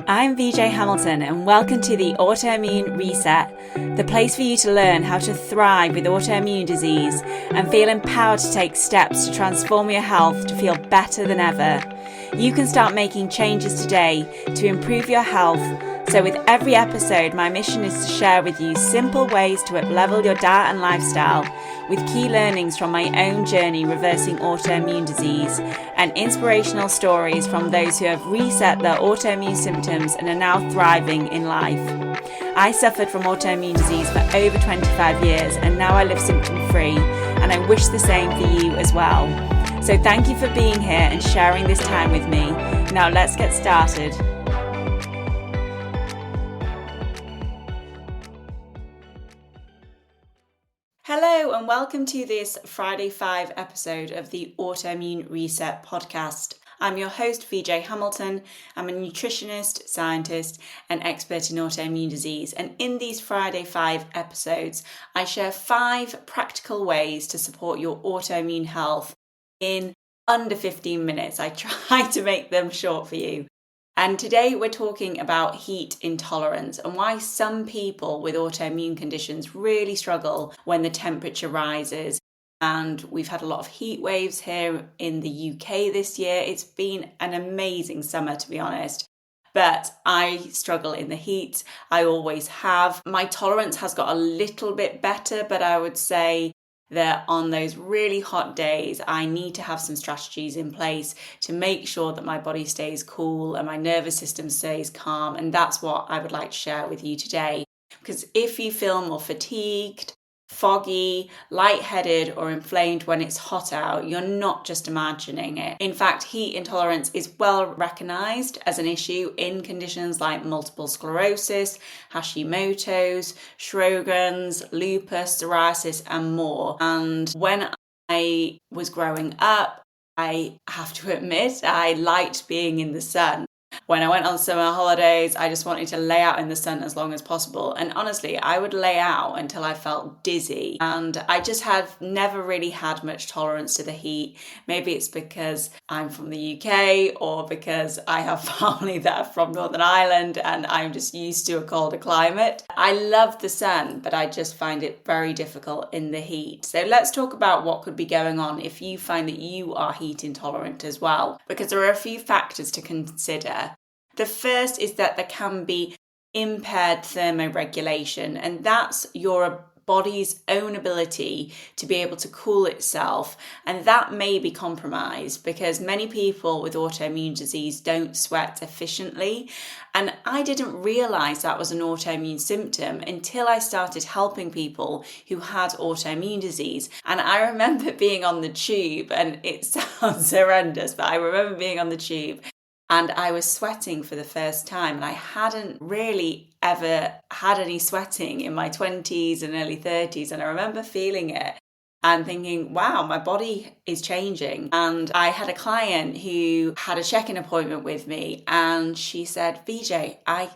I'm VJ Hamilton and welcome to the Autoimmune Reset, the place for you to learn how to thrive with autoimmune disease and feel empowered to take steps to transform your health to feel better than ever. You can start making changes today to improve your health. So with every episode, my mission is to share with you simple ways to up-level your diet and lifestyle with key learnings from my own journey reversing autoimmune disease and inspirational stories from those who have reset their autoimmune symptoms and are now thriving in life. I suffered from autoimmune disease for over 25 years and now I live symptom-free, and I wish the same for you as well. So thank you for being here and sharing this time with me. Now let's get started. Hello and welcome to this Friday 5 episode of the Autoimmune Reset podcast. I'm your host, VJ Hamilton. I'm a nutritionist, scientist, and expert in autoimmune disease. And in these Friday 5 episodes, I share 5 practical ways to support your autoimmune health in under 15 minutes. I try to make them short for you. And today we're talking about heat intolerance and why some people with autoimmune conditions really struggle when the temperature rises. And we've had a lot of heat waves here in the UK this year. It's been an amazing summer, to be honest. But I struggle in the heat. I always have. My tolerance has got a little bit better, but I would say that on those really hot days, I need to have some strategies in place to make sure that my body stays cool and my nervous system stays calm. And that's what I would like to share with you today. Because if you feel more fatigued, foggy, lightheaded, or inflamed when it's hot out, you're not just imagining it. In fact, heat intolerance is well recognized as an issue in conditions like multiple sclerosis, Hashimoto's, Sjogren's, lupus, psoriasis, and more. And when I was growing up, I have to admit, I liked being in the sun. When I went on summer holidays, I just wanted to lay out in the sun as long as possible. And honestly, I would lay out until I felt dizzy. And I just have never really had much tolerance to the heat. Maybe it's because I'm from the UK or because I have family that are from Northern Ireland and I'm just used to a colder climate. I love the sun, but I just find it very difficult in the heat. So let's talk about what could be going on if you find that you are heat intolerant as well, because there are a few factors to consider. The first is that there can be impaired thermoregulation, and that's your body's own ability to be able to cool itself, and that may be compromised because many people with autoimmune disease don't sweat efficiently. And I didn't realize that was an autoimmune symptom until I started helping people who had autoimmune disease. And I remember being on the tube, and it sounds horrendous, but I remember being on the tube and I was sweating for the first time, and I hadn't really ever had any sweating in my 20s and early 30s. And I remember feeling it and thinking, wow, my body is changing. And I had a client who had a check-in appointment with me, and she said, VJ, I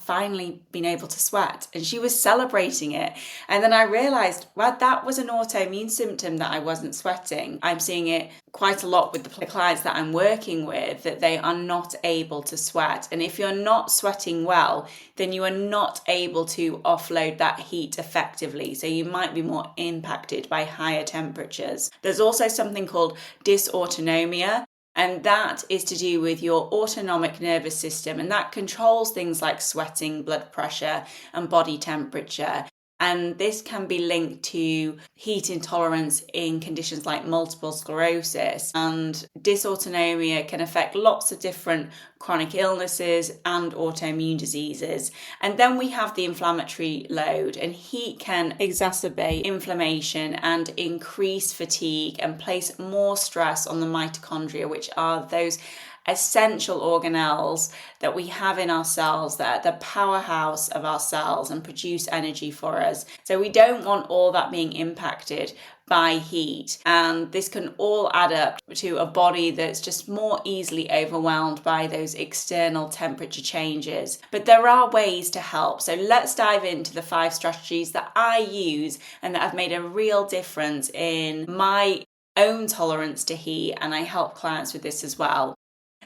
finally been able to sweat, and she was celebrating it. And then I realized, well, that was an autoimmune symptom that I wasn't sweating. I'm seeing it quite a lot with the clients that I'm working with, that they are not able to sweat. And if you're not sweating well, then you are not able to offload that heat effectively. So you might be more impacted by higher temperatures. There's also something called dysautonomia, and that is to do with your autonomic nervous system, and that controls things like sweating, blood pressure, and body temperature. And this can be linked to heat intolerance in conditions like multiple sclerosis. And dysautonomia can affect lots of different chronic illnesses and autoimmune diseases. And then we have the inflammatory load, and heat can exacerbate inflammation and increase fatigue and place more stress on the mitochondria, which are those essential organelles that we have in our cells that are the powerhouse of our cells and produce energy for us. So we don't want all that being impacted by heat, and this can all add up to a body that's just more easily overwhelmed by those external temperature changes. But there are ways to help, so let's dive into the 5 strategies that I use and that have made a real difference in my own tolerance to heat, and I help clients with this as well.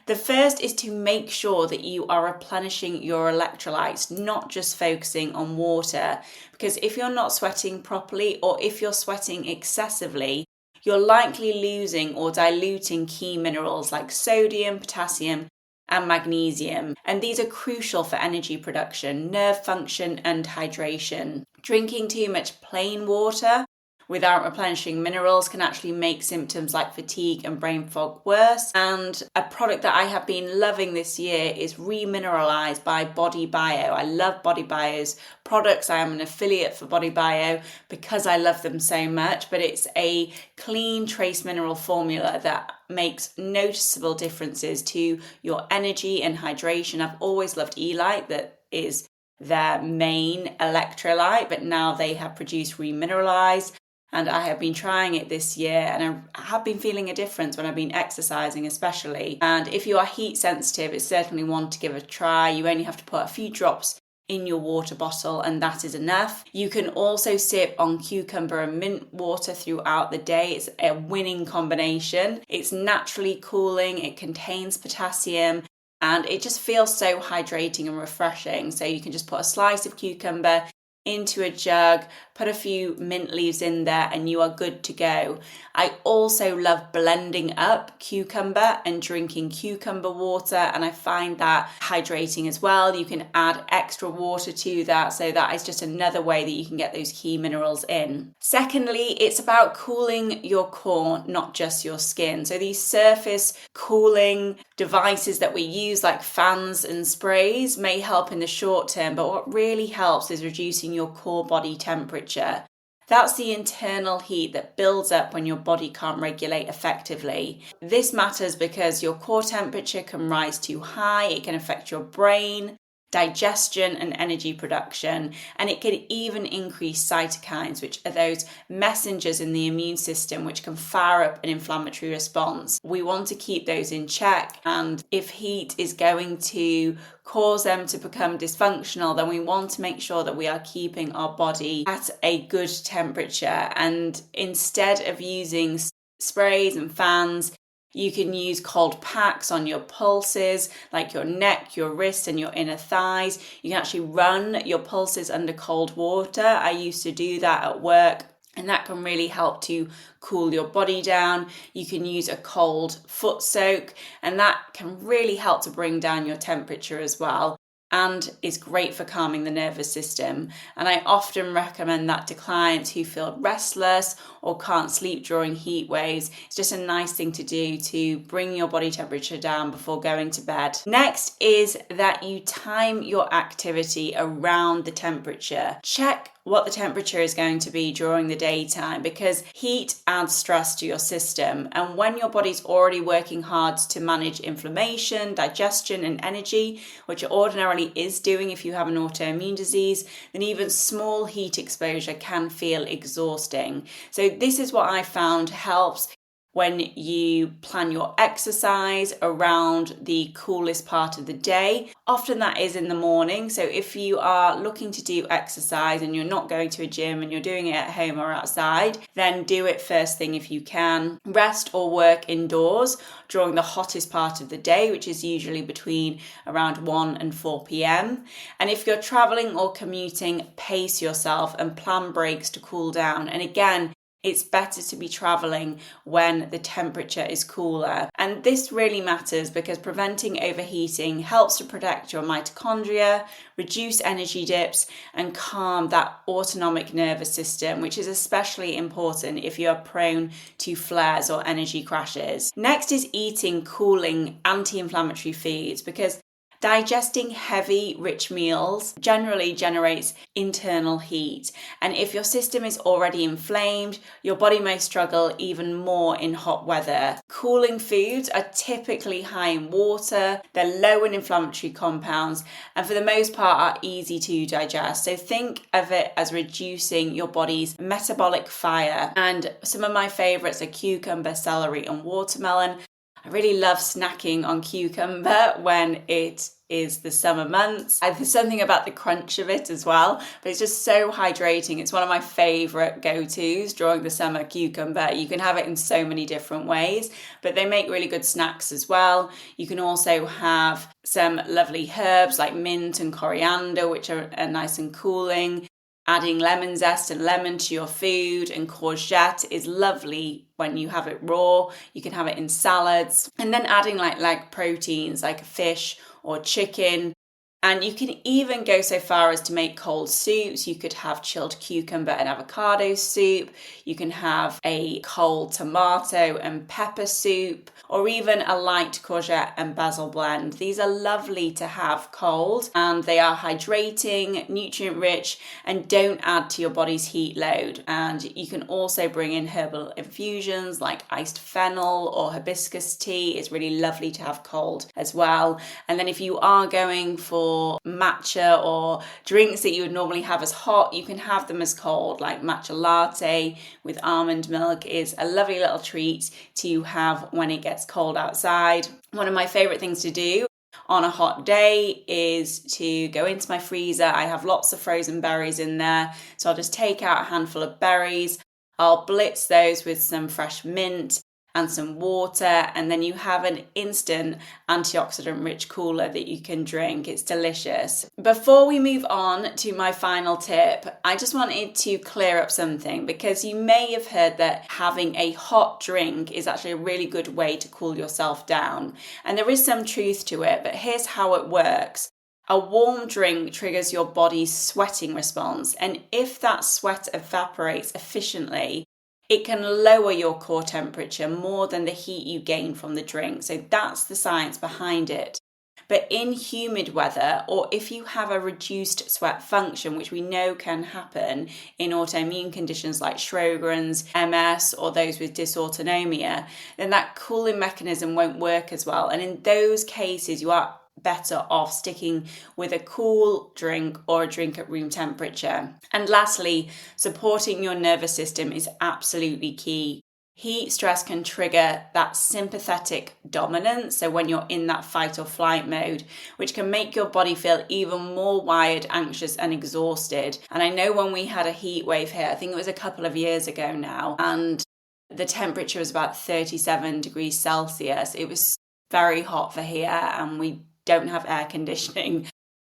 The first is to make sure that you are replenishing your electrolytes, not just focusing on water. Because if you're not sweating properly, or if you're sweating excessively, you're likely losing or diluting key minerals like sodium, potassium, and magnesium. And these are crucial for energy production, nerve function, and hydration. Drinking too much plain water without replenishing minerals can actually make symptoms like fatigue and brain fog worse. And a product that I have been loving this year is Remineralized by Body Bio. I love Body Bio's products. I am an affiliate for Body Bio because I love them so much, but it's a clean trace mineral formula that makes noticeable differences to your energy and hydration. I've always loved Elite, that is their main electrolyte, but now they have produced Remineralized. And I have been trying it this year, and I have been feeling a difference when I've been exercising especially. And if you are heat sensitive, it's certainly one to give a try. You only have to put a few drops in your water bottle, and that is enough. You can also sip on cucumber and mint water throughout the day. It's a winning combination. It's naturally cooling, it contains potassium, and it just feels so hydrating and refreshing. So you can just put a slice of cucumber into a jug, put a few mint leaves in there, and you are good to go. I also love blending up cucumber and drinking cucumber water, and I find that hydrating as well. You can add extra water to that, so that is just another way that you can get those key minerals in. Secondly, it's about cooling your core, not just your skin. So these surface cooling devices that we use, like fans and sprays, may help in the short term, but what really helps is reducing your core body temperature. That's the internal heat that builds up when your body can't regulate effectively. This matters because your core temperature can rise too high, it can affect your brain, digestion, and energy production, and it can even increase cytokines, which are those messengers in the immune system which can fire up an inflammatory response. We want to keep those in check, and if heat is going to cause them to become dysfunctional, then we want to make sure that we are keeping our body at a good temperature. And instead of using sprays and fans, you can use cold packs on your pulses, like your neck, your wrist, and your inner thighs. You can actually run your pulses under cold water. I used to do that at work, and that can really help to cool your body down. You can use a cold foot soak, and that can really help to bring down your temperature as well, and is great for calming the nervous system. And I often recommend that to clients who feel restless or can't sleep during heat waves. It's just a nice thing to do to bring your body temperature down before going to bed. Next is that you time your activity around the temperature. Check what the temperature is going to be during the daytime, because heat adds stress to your system. And when your body's already working hard to manage inflammation, digestion, and energy, which it ordinarily is doing if you have an autoimmune disease, then even small heat exposure can feel exhausting. So this is what I found helps when you plan your exercise around the coolest part of the day. Often that is in the morning. So if you are looking to do exercise and you're not going to a gym and you're doing it at home or outside, then do it first thing if you can. Rest or work indoors during the hottest part of the day, which is usually between around 1 and 4 p.m. And if you're traveling or commuting, pace yourself and plan breaks to cool down. And again, it's better to be traveling when the temperature is cooler. And this really matters because preventing overheating helps to protect your mitochondria, reduce energy dips, and calm that autonomic nervous system, which is especially important if you are prone to flares or energy crashes. Next is eating cooling anti-inflammatory foods, because digesting heavy, rich meals generally generates internal heat. And if your system is already inflamed, your body may struggle even more in hot weather. Cooling foods are typically high in water, they're low in inflammatory compounds, and for the most part are easy to digest. So think of it as reducing your body's metabolic fire. And some of my favorites are cucumber, celery, and watermelon. I really love snacking on cucumber when it is the summer months. There's something about the crunch of it as well, but it's just so hydrating. It's one of my favorite go-tos during the summer, cucumber. You can have it in so many different ways, but they make really good snacks as well. You can also have some lovely herbs like mint and coriander, which are nice and cooling. Adding lemon zest and lemon to your food, and courgette is lovely when you have it raw. You can have it in salads. And then adding like proteins like fish or chicken. And you can even go so far as to make cold soups. You could have chilled cucumber and avocado soup. You can have a cold tomato and pepper soup, or even a light courgette and basil blend. These are lovely to have cold, and they are hydrating, nutrient rich, and don't add to your body's heat load. And you can also bring in herbal infusions like iced fennel or hibiscus tea. It's really lovely to have cold as well. And then if you are going for matcha or drinks that you would normally have as hot, you can have them as cold, like matcha latte with almond milk is a lovely little treat to have when it gets cold outside. One of my favorite things to do on a hot day is to go into my freezer. I have lots of frozen berries in there, so I'll just take out a handful of berries. I'll blitz those with some fresh mint and some water, and then you have an instant antioxidant rich cooler that you can drink. It's delicious. Before we move on to my final tip, I just wanted to clear up something, because you may have heard that having a hot drink is actually a really good way to cool yourself down. And there is some truth to it, but here's how it works. A warm drink triggers your body's sweating response, and if that sweat evaporates efficiently, it can lower your core temperature more than the heat you gain from the drink. So that's the science behind it. But in humid weather, or if you have a reduced sweat function, which we know can happen in autoimmune conditions like Sjogren's, MS, or those with dysautonomia, then that cooling mechanism won't work as well. And in those cases, you are better off sticking with a cool drink or a drink at room temperature. And lastly, supporting your nervous system is absolutely key. Heat stress can trigger that sympathetic dominance, so when you're in that fight or flight mode, which can make your body feel even more wired, anxious and exhausted. And I know when we had a heat wave here, I think it was a couple of years ago now, and the temperature was about 37 degrees Celsius. It was very hot for here, and we don't have air conditioning.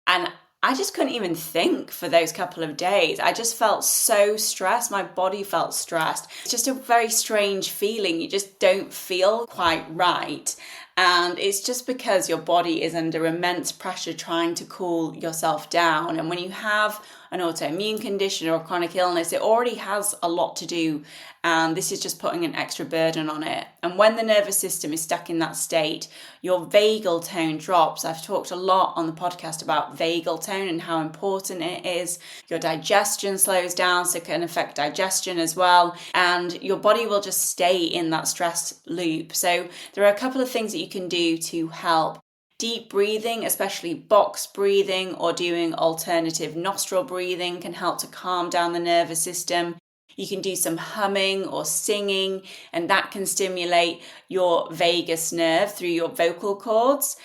And I just couldn't even think for those couple of days. I just felt so stressed. My body felt stressed. It's just a very strange feeling. You just don't feel quite right. And it's just because your body is under immense pressure trying to cool yourself down. And when you have an autoimmune condition or a chronic illness, it already has a lot to do. And this is just putting an extra burden on it. And when the nervous system is stuck in that state, your vagal tone drops. I've talked a lot on the podcast about vagal tone and how important it is. Your digestion slows down, so it can affect digestion as well. And your body will just stay in that stress loop. So there are a couple of things that you can do to help. Deep breathing, especially box breathing or doing alternative nostril breathing, can help to calm down the nervous system. You can do some humming or singing, and that can stimulate your vagus nerve through your vocal cords.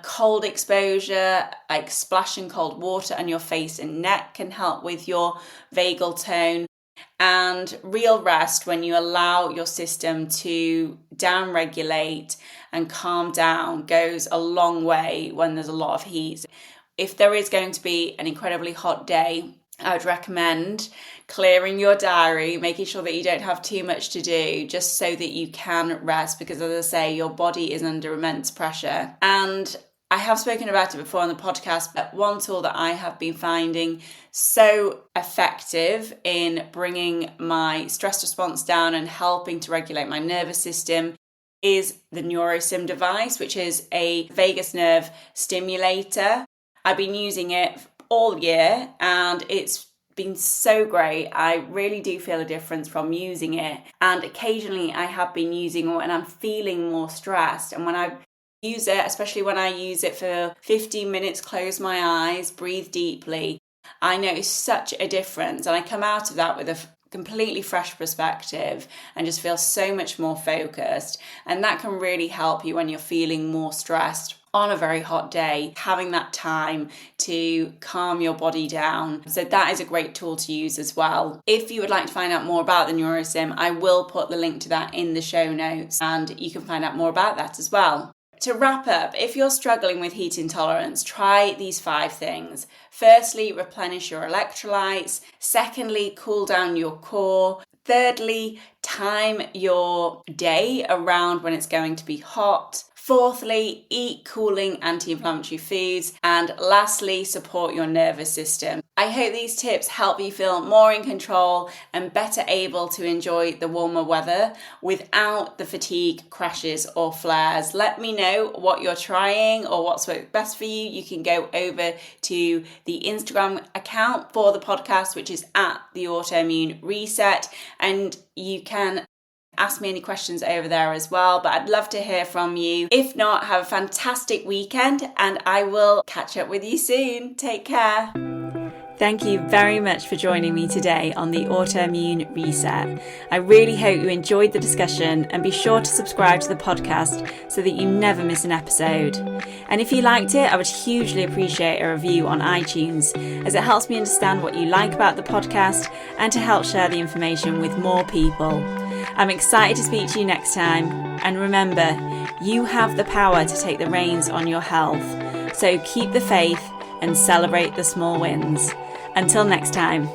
Cold exposure, like splashing cold water on your face and neck, can help with your vagal tone. And real rest, when you allow your system to downregulate and calm down, goes a long way when there's a lot of heat. If there is going to be an incredibly hot day, I would recommend clearing your diary, making sure that you don't have too much to do, just so that you can rest, because as I say, your body is under immense pressure. And I have spoken about it before on the podcast, but one tool that I have been finding so effective in bringing my stress response down and helping to regulate my nervous system is the NeuroSim device, which is a vagus nerve stimulator. I've been using it all year and it's been so great. I really do feel a difference from using it. And occasionally I have been using it when I'm feeling more stressed. And when I use it, especially when I use it for 15 minutes, close my eyes, breathe deeply, I notice such a difference. And I come out of that with a completely fresh perspective and just feel so much more focused. And that can really help you when you're feeling more stressed on a very hot day, having that time to calm your body down. So that is a great tool to use as well. If you would like to find out more about the NeuroSym, I will put the link to that in the show notes, and you can find out more about that as well. To wrap up, if you're struggling with heat intolerance, try these 5 things. Firstly, replenish your electrolytes. Secondly, cool down your core. Thirdly, time your day around when it's going to be hot. Fourthly, eat cooling anti-inflammatory foods. And lastly, support your nervous system. I hope these tips help you feel more in control and better able to enjoy the warmer weather without the fatigue, crashes or flares. Let me know what you're trying or what's worked best for you. You can go over to the Instagram account for the podcast, which is at the Autoimmune Reset, and you can ask me any questions over there as well, but I'd love to hear from you. If not, have a fantastic weekend and I will catch up with you soon. Take care. Thank you very much for joining me today on the Autoimmune Reset. I really hope you enjoyed the discussion, and be sure to subscribe to the podcast so that you never miss an episode. And if you liked it, I would hugely appreciate a review on iTunes, as it helps me understand what you like about the podcast and to help share the information with more people. I'm excited to speak to you next time, and remember, you have the power to take the reins on your health. So keep the faith and celebrate the small wins. Until next time.